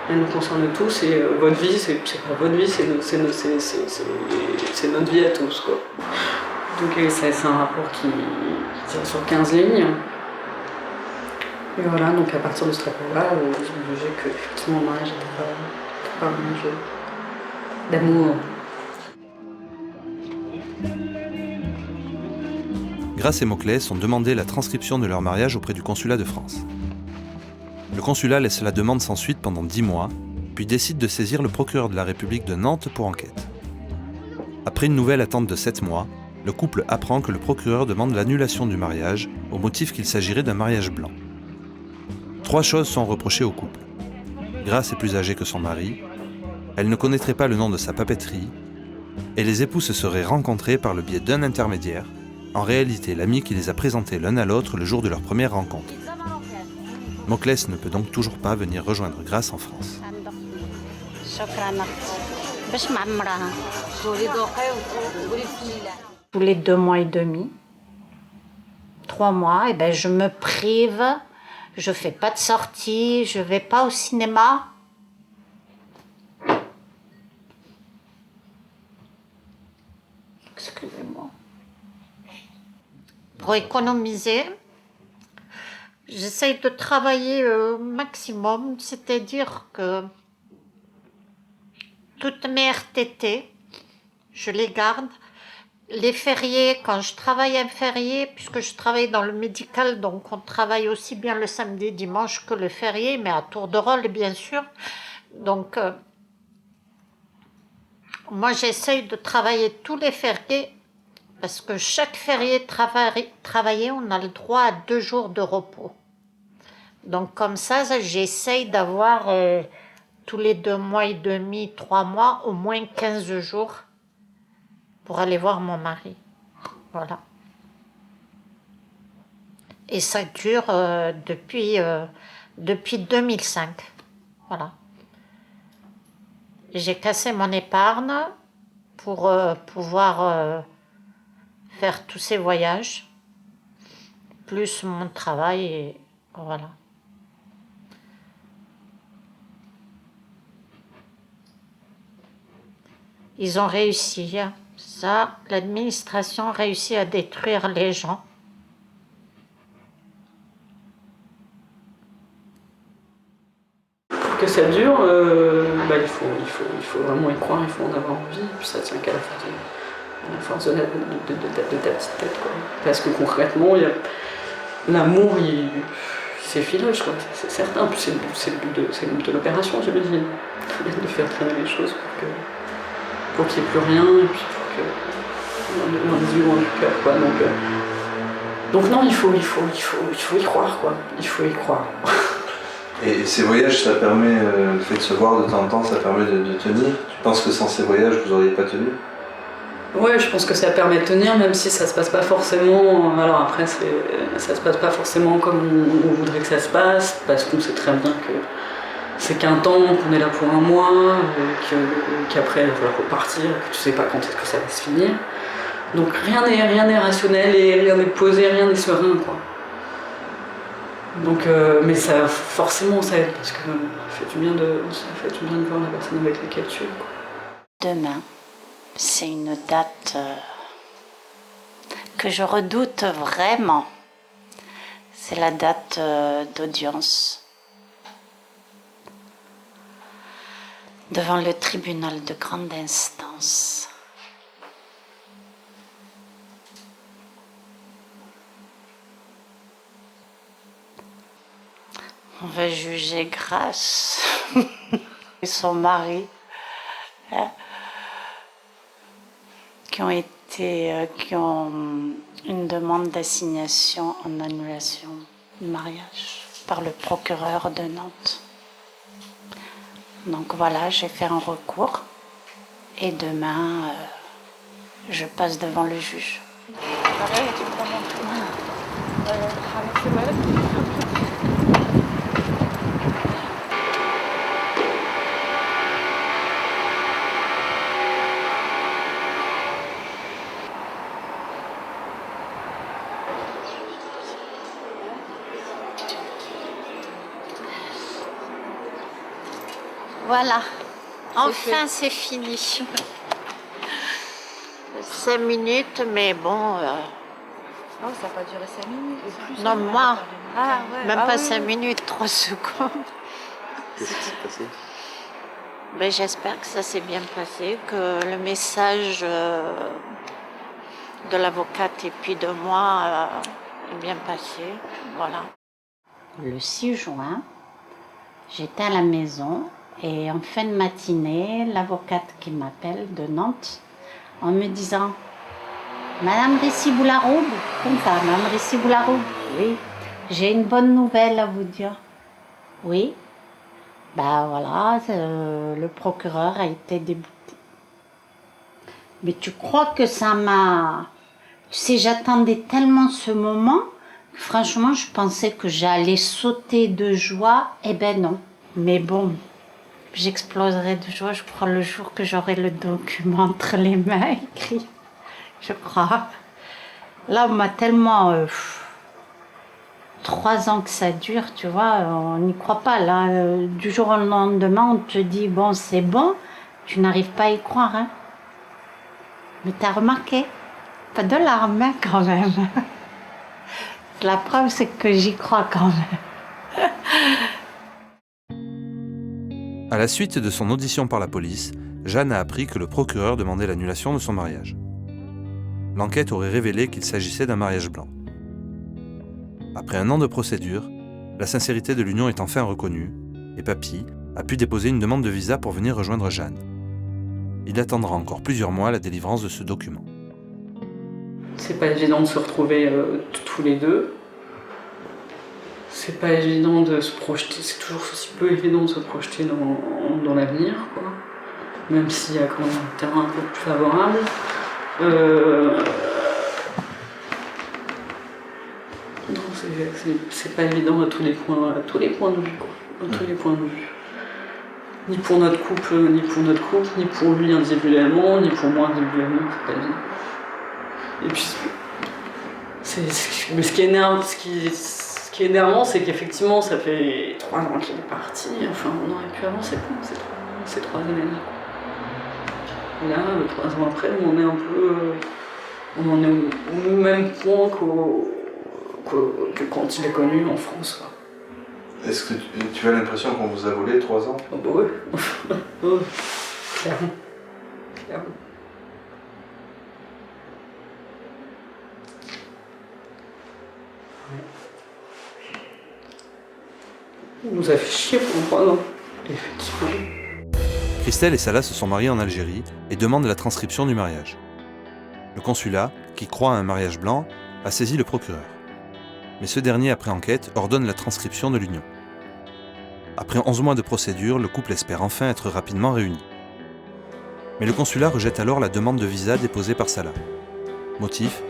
Elle nous concerne tous et votre vie, c'est pas votre vie, c'est notre vie à tous, quoi. Donc c'est un rapport qui tient sur 15 lignes. Et voilà, donc à partir de ce rapport-là, j'ai jugé que effectivement le mariage n'était pas un jeu d'amour. Grace et Moclès ont demandé la transcription de leur mariage auprès du consulat de France. Le consulat laisse la demande sans suite pendant 10 mois, puis décide de saisir le procureur de la République de Nantes pour enquête. Après une nouvelle attente de 7 mois, le couple apprend que le procureur demande l'annulation du mariage au motif qu'il s'agirait d'un mariage blanc. 3 choses sont reprochées au couple. Grace est plus âgée que son mari, elle ne connaîtrait pas le nom de sa papeterie, et les époux se seraient rencontrés par le biais d'un intermédiaire, en réalité l'ami qui les a présentés l'un à l'autre le jour de leur première rencontre. Moclès ne peut donc toujours pas venir rejoindre Grace en France. Tous les 2 mois et demi, 3 mois, je me prive, je fais pas de sortie, je vais pas au cinéma. Excusez-moi. Pour économiser, j'essaye de travailler au maximum, c'est-à-dire que toutes mes RTT, je les garde. Les fériés, quand je travaille un férié, puisque je travaille dans le médical, donc on travaille aussi bien le samedi, dimanche que le férié, mais à tour de rôle, bien sûr. Donc, moi, j'essaye de travailler tous les fériés, parce que chaque férié travaillé, on a le droit à 2 jours de repos. Donc, comme ça j'essaye d'avoir tous les 2 mois et demi, 3 mois, au moins 15 jours pour aller voir mon mari. Voilà. Et ça dure depuis 2005. Voilà. J'ai cassé mon épargne pour pouvoir faire tous ces voyages, plus mon travail, et voilà. Ils ont réussi, hein. Ça, l'administration réussit à détruire les gens. Pour que ça dure, il faut vraiment y croire, il faut en avoir envie, et puis ça tient qu'à la force de ta petite tête, quoi. Parce que concrètement, l'amour, c'est filoche, quoi. C'est certain, puis c'est le but de l'opération, j'imagine. De faire traîner les choses pour qu'il n'y ait plus rien, et puis pour que loin des yeux, loin du cœur, quoi. Donc non, il faut y croire, quoi. Il faut y croire. Et ces voyages, ça permet, le fait de se voir de temps en temps, ça permet de tenir. Tu penses que sans ces voyages, vous n'auriez pas tenu? Ouais, je pense que ça permet de tenir, même si ça se passe pas forcément. Alors après, ça se passe pas forcément comme on voudrait que ça se passe, parce qu'on sait très bien que c'est qu'un temps, qu'on est là pour un mois, qu'après il va falloir repartir, que tu sais pas quand est-ce que ça va se finir. Donc rien n'est rationnel et rien n'est posé, rien n'est serein, quoi. Donc, mais ça, forcément, ça aide, parce que ça fait du bien de voir la personne avec laquelle tu es, quoi. Demain, c'est une date que je redoute vraiment. C'est la date d'audience devant le tribunal de grande instance. On va juger Grace et son mari, qui ont une demande d'assignation en annulation du mariage par le procureur de Nantes. Donc voilà, j'ai fait un recours et demain, je passe devant le juge. Voilà. Enfin, c'est fini. 5 minutes, mais bon... Non, ça n'a pas duré 5 minutes. non, moi, Ah, ouais. même Ah, pas oui, 5 oui. minutes, 3 secondes. Qu'est-ce qui s'est passé? Ben, j'espère que ça s'est bien passé, que le message de l'avocate et puis de moi est bien passé. Voilà. Le 6 juin, j'étais à la maison et en fin de matinée, l'avocate qui m'appelle de Nantes en me disant « Madame Rissy-Boularoube » comme ça, « Madame Rissy-Boularoube, oui, j'ai une bonne nouvelle à vous dire. » Oui. Ben voilà, le procureur a été débouté. Mais tu crois que ça m'a... Tu sais, j'attendais tellement ce moment que franchement, je pensais que j'allais sauter de joie. Eh ben non. Mais bon, j'exploserai de joie, je crois, le jour que j'aurai le document entre les mains écrit. Je crois. Là, on m'a tellement... 3 ans que ça dure, tu vois, on n'y croit pas. Là, du jour au lendemain, on te dit, bon, c'est bon, tu n'arrives pas à y croire. Hein. Mais t'as remarqué, pas de larmes hein, quand même. La preuve, c'est que j'y crois quand même. À la suite de son audition par la police, Jeanne a appris que le procureur demandait l'annulation de son mariage. L'enquête aurait révélé qu'il s'agissait d'un mariage blanc. Après 1 an de procédure, la sincérité de l'union est enfin reconnue et Papy a pu déposer une demande de visa pour venir rejoindre Jeanne. Il attendra encore plusieurs mois la délivrance de ce document. C'est pas évident de se retrouver tous les deux. C'est pas évident de se projeter, c'est toujours aussi peu évident de se projeter dans l'avenir, quoi. Même s'il y a quand même un terrain un peu plus favorable. Non, c'est pas évident à tous les points de vue, quoi. À tous les points de vue. Ni pour notre couple, ni pour lui individuellement, ni pour moi individuellement, c'est pas évident. Et puis, mais ce qui est énervant, c'est qu'effectivement, ça fait 3 ans qu'il est parti. Enfin, on aurait pu avancer plus ces 3 années-là. Et là, 3 ans après, on en est un peu... on en est au même point que quand il est connu en France. Quoi. Est-ce que tu as l'impression qu'on vous a volé 3 ans? Oh bah ouais. Ouais. Clairement. Il nous a fait chier pendant 3 ans, effectivement. Christelle et Salah se sont mariés en Algérie et demandent la transcription du mariage. Le consulat, qui croit à un mariage blanc, a saisi le procureur. Mais ce dernier, après enquête, ordonne la transcription de l'union. Après 11 mois de procédure, le couple espère enfin être rapidement réuni. Mais le consulat rejette alors la demande de visa déposée par Salah. Motif :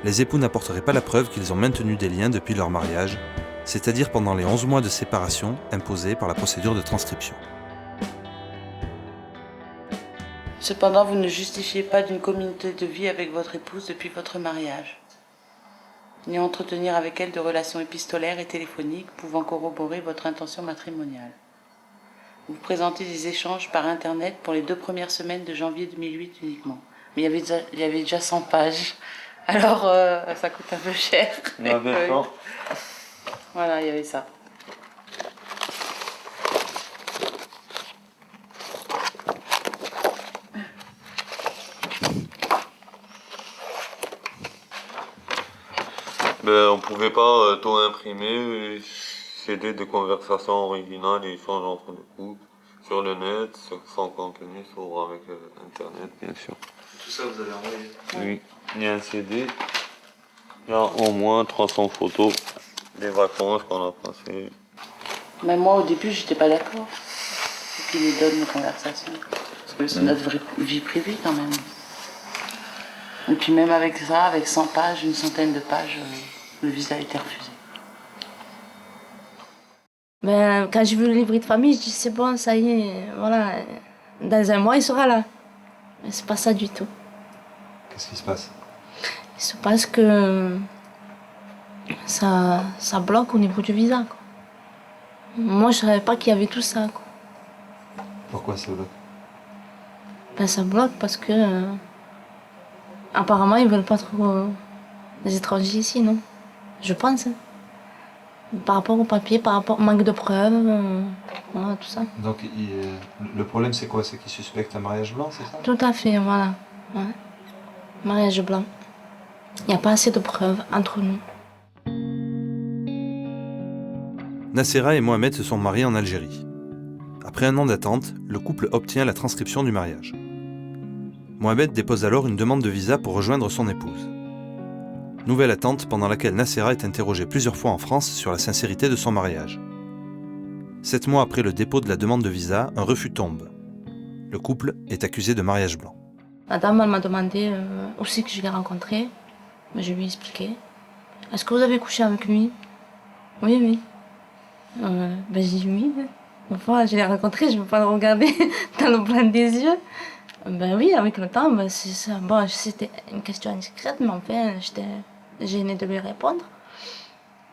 les époux n'apporteraient pas la preuve qu'ils ont maintenu des liens depuis leur mariage, c'est-à-dire pendant les 11 mois de séparation imposés par la procédure de transcription. Cependant, vous ne justifiez pas d'une communauté de vie avec votre épouse depuis votre mariage, ni entretenir avec elle de relations épistolaires et téléphoniques pouvant corroborer votre intention matrimoniale. Vous présentez des échanges par Internet pour les 2 premières semaines de janvier 2008 uniquement. Mais il y avait déjà 100 pages, alors ça coûte un peu cher. Voilà, il y avait ça. On pouvait pas tout imprimer, CD de conversation originale et échange entre les couples sur le net, sans contenu, avec Internet, bien sûr. Tout ça, vous avez envoyé? Oui, il y a un CD, il y a au moins 300 photos des vacances qu'on a passées. Mais moi, au début, j'étais pas d'accord. Et puis, il donne nos conversations. Parce que c'est notre vraie vie privée, quand même. Et puis, même avec ça, avec 100 pages, une centaine de pages, le visa a été refusé. Ben, quand j'ai vu le livret de famille, je dis c'est bon, ça y est, voilà. Dans 1 mois, il sera là. Mais c'est pas ça du tout. Qu'est-ce qui se passe? Il se passe que ça bloque au niveau du visa, quoi. Moi, je savais pas qu'il y avait tout ça, quoi. Pourquoi ça bloque? Ben, ça bloque parce que apparemment ils veulent pas trop les étrangers ici, non? Je pense. Hein. Par rapport au papier, par rapport au manque de preuves, voilà, tout ça. Donc le problème c'est quoi? C'est qu'ils suspectent un mariage blanc, c'est ça? Tout à fait, voilà. Ouais. Mariage blanc. Il n'y a pas assez de preuves entre nous. Nacera et Mohamed se sont mariés en Algérie. Après un an d'attente, le couple obtient la transcription du mariage. Mohamed dépose alors une demande de visa pour rejoindre son épouse. Nouvelle attente pendant laquelle Nacera est interrogée plusieurs fois en France sur la sincérité de son mariage. 7 mois après le dépôt de la demande de visa, un refus tombe. Le couple est accusé de mariage blanc. La dame elle m'a demandé où c'est que je l'ai rencontré. Je lui ai expliqué. Est-ce que vous avez couché avec lui? Oui, oui. Ben, j'ai dit oui. Une fois, je l'ai rencontré, je ne peux pas le regarder dans le blanc des yeux. Ben oui, avec le temps, ben c'est ça. Bon, c'était une question indiscrète, mais enfin, j'étais gênée de lui répondre.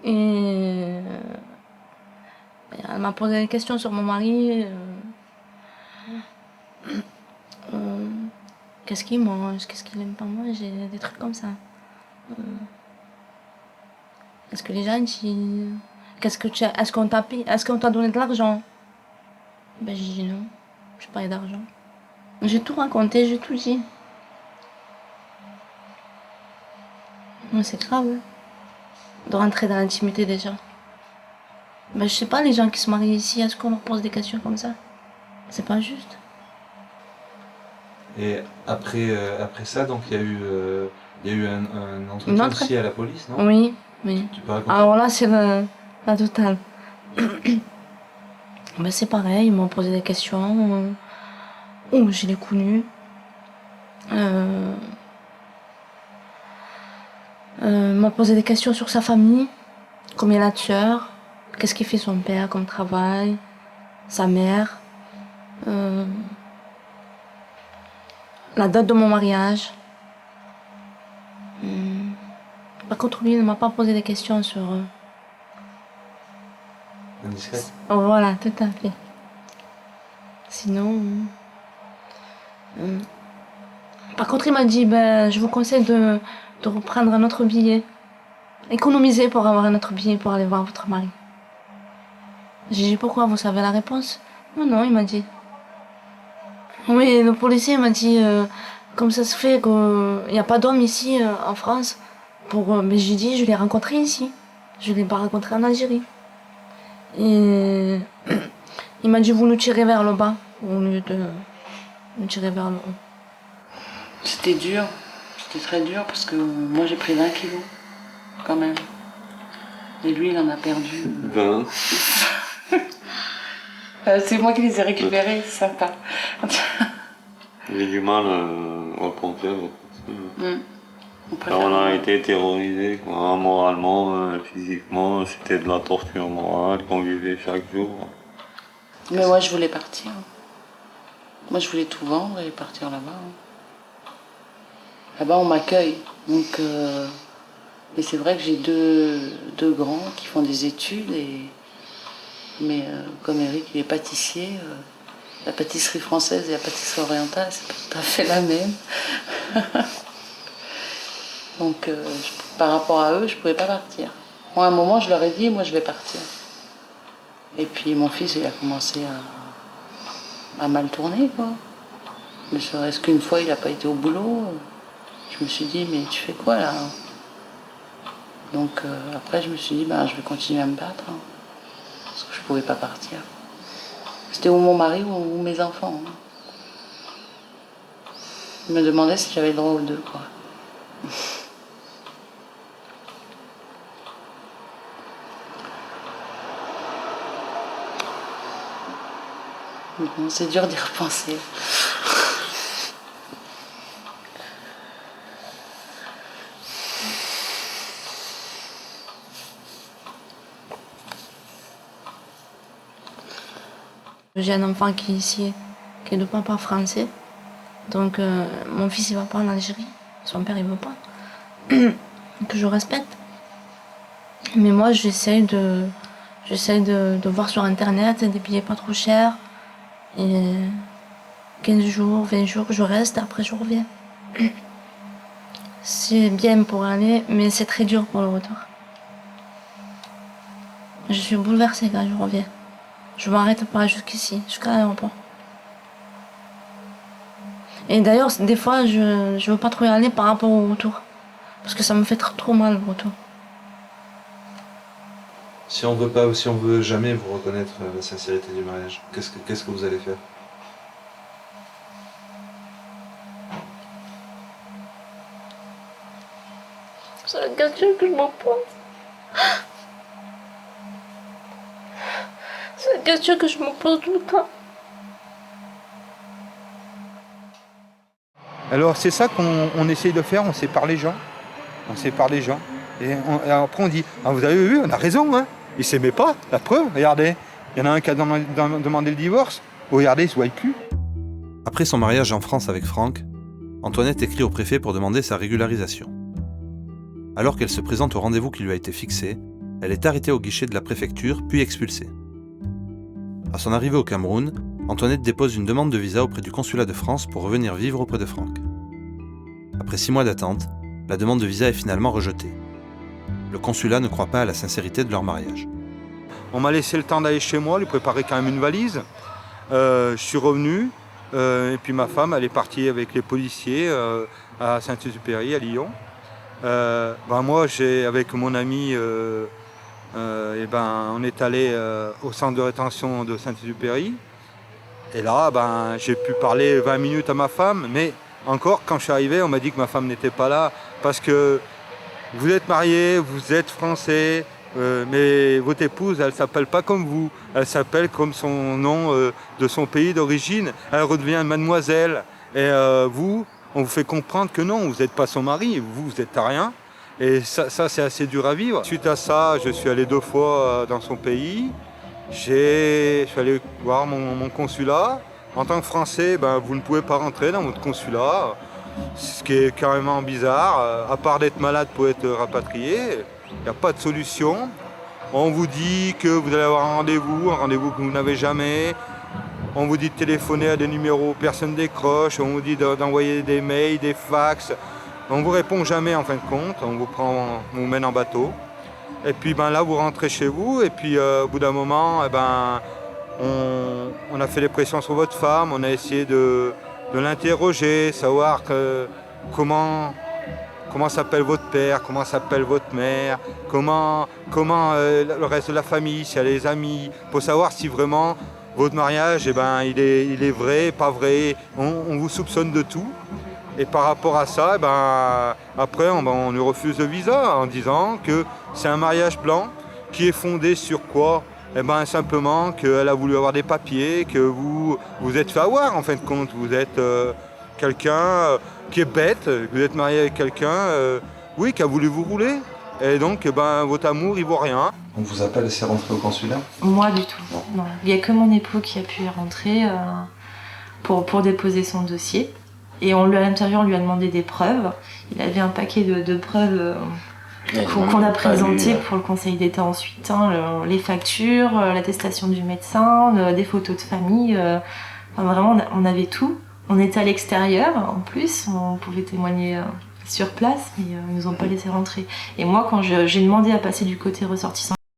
Et elle m'a posé des questions sur mon mari. Qu'est-ce qu'il mange, qu'est-ce qu'il aime pas manger, des trucs comme ça. Est-ce que les gens disent... Est-ce qu'on t'a payé? Est-ce qu'on t'a donné de l'argent? Ben j'ai dit non, j'ai pas eu d'argent. J'ai tout raconté, j'ai tout dit. Mais c'est grave, hein, de rentrer dans l'intimité des gens. Ben je sais pas, les gens qui se marient ici, est-ce qu'on leur pose des questions comme ça? C'est pas juste. Et après ça, donc il y a eu un entretien aussi à la police, non? Oui, oui. Tu peux raconter? Alors là, c'est la totale. Ben c'est pareil, ils m'ont posé des questions. Où je l'ai connu. M'a posé des questions sur sa famille. Combien il a de sœurs? Qu'est-ce qu'il fait son père comme travail? Sa mère? La date de mon mariage. Par contre, lui, il ne m'a pas posé des questions sur... Indiscret? Voilà, tout à fait. Sinon... Par contre, il m'a dit, ben, je vous conseille de reprendre un autre billet. Économiser pour avoir un autre billet pour aller voir votre mari. J'ai dit, pourquoi? Vous savez la réponse? Non, non, il m'a dit. Oui, le policier m'a dit, comme ça se fait qu'il n'y a pas d'homme ici en France. Mais j'ai dit, je l'ai rencontré ici. Je ne l'ai pas rencontré en Algérie. Et il m'a dit, vous nous tirez vers le bas au lieu de nous tirer vers le haut. C'était dur, c'était très dur parce que moi j'ai pris 20 kilos quand même. Et lui il en a perdu 20. C'est moi qui les ai récupérés, c'est sympa. J'ai du mal à compter. On a été terrorisés, quoi, moralement, physiquement, c'était de la torture morale qu'on vivait chaque jour. Mais moi je voulais partir. Moi je voulais tout vendre et partir là-bas. Là-bas on m'accueille. Donc, mais c'est vrai que j'ai deux grands qui font des études. Mais comme Eric il est pâtissier, la pâtisserie française et la pâtisserie orientale c'est pas tout à fait la même. Donc par rapport à eux je pouvais pas partir. Moi à un moment je leur ai dit moi je vais partir. Et puis mon fils il a commencé à mal tourner quoi. Ne serait-ce qu'une fois il n'a pas été au boulot. Je me suis dit mais tu fais quoi là? Donc après je me suis dit ben, je vais continuer à me battre. Hein, parce que je pouvais pas partir. C'était ou mon mari ou mes enfants. Hein. Il me demandait si j'avais le droit aux deux quoi. C'est dur d'y repenser. J'ai un enfant qui est ici, qui est de papa français. Donc mon fils il va pas en Algérie, son père il veut pas. Que je respecte. Mais moi j'essaie de voir sur internet des billets pas trop chers. Et 15 jours, 20 jours, je reste, après je reviens. C'est bien pour aller, mais c'est très dur pour le retour. Je suis bouleversée quand je reviens. Je m'arrête pas jusqu'ici, jusqu'à l'aéroport. Et d'ailleurs, des fois, je veux pas trop y aller par rapport au retour. Parce que ça me fait trop mal, le retour. Si on veut pas ou si on veut jamais vous reconnaître la sincérité du mariage, qu'est-ce que vous allez faire? C'est la question que je me pose. C'est la question que je me pose tout le temps. Alors c'est ça qu'on essaye de faire, on sépare les gens. On sépare les gens. Et après on dit, ah, vous avez vu, on a raison, hein. Ils ne s'aimaient pas, la preuve, regardez. Il y en a un qui a demandé le divorce. Regardez, ils ne se voient plus. Après son mariage en France avec Franck, Antoinette écrit au préfet pour demander sa régularisation. Alors qu'elle se présente au rendez-vous qui lui a été fixé, elle est arrêtée au guichet de la préfecture, puis expulsée. À son arrivée au Cameroun, Antoinette dépose une demande de visa auprès du consulat de France pour revenir vivre auprès de Franck. Après 6 mois d'attente, la demande de visa est finalement rejetée. Le consulat ne croit pas à la sincérité de leur mariage. On m'a laissé le temps d'aller chez moi, lui préparer quand même une valise. Je suis revenu, et puis ma femme, elle est partie avec les policiers à Saint-Exupéry, à Lyon. Moi, avec mon ami, on est allé au centre de rétention de Saint-Exupéry. Et là, j'ai pu parler 20 minutes à ma femme, mais encore, quand je suis arrivé, on m'a dit que ma femme n'était pas là, parce que vous êtes mariés, vous êtes français, mais votre épouse, elle ne s'appelle pas comme vous, elle s'appelle comme son nom de son pays d'origine, elle redevient mademoiselle. Et vous, on vous fait comprendre que non, vous n'êtes pas son mari, vous n'êtes à rien. Et ça c'est assez dur à vivre. Suite à ça, je suis allé 2 fois dans son pays. Je suis allé voir mon consulat. En tant que Français, vous ne pouvez pas rentrer dans votre consulat, ce qui est carrément bizarre. À part d'être malade pour être rapatrié, il n'y a pas de solution. On vous dit que vous allez avoir un rendez-vous que vous n'avez jamais. On vous dit de téléphoner à des numéros, personne ne décroche. On vous dit d'envoyer des mails, des fax. On ne vous répond jamais en fin de compte. On vous mène en bateau. Et puis là, vous rentrez chez vous. Et puis au bout d'un moment, on a fait des pressions sur votre femme. On a essayé de l'interroger, savoir comment s'appelle votre père, comment s'appelle votre mère, comment le reste de la famille, s'il y a les amis, pour savoir si vraiment votre mariage, il est vrai, pas vrai. On vous soupçonne de tout. Et par rapport à ça, après, on nous refuse le visa en disant que c'est un mariage blanc qui est fondé sur quoi? Simplement qu'elle a voulu avoir des papiers, que vous êtes fait avoir en fin de compte. Vous êtes quelqu'un qui est bête, vous êtes marié avec quelqu'un qui a voulu vous rouler. Et donc, votre amour, il vaut rien. On vous a pas laissé rentrer au consulat? Moi, du tout. Non. Il n'y a que mon époux qui a pu y rentrer pour déposer son dossier. Et à l'intérieur, on lui a demandé des preuves. Il avait un paquet de preuves qu'on a présentées pour le Conseil d'État ensuite. Les factures, l'attestation du médecin, des photos de famille. Vraiment, on avait tout. On était à l'extérieur, en plus. On pouvait témoigner sur place, mais ils ne nous ont pas laissé rentrer. Et moi, quand j'ai demandé à passer du côté ressortissant,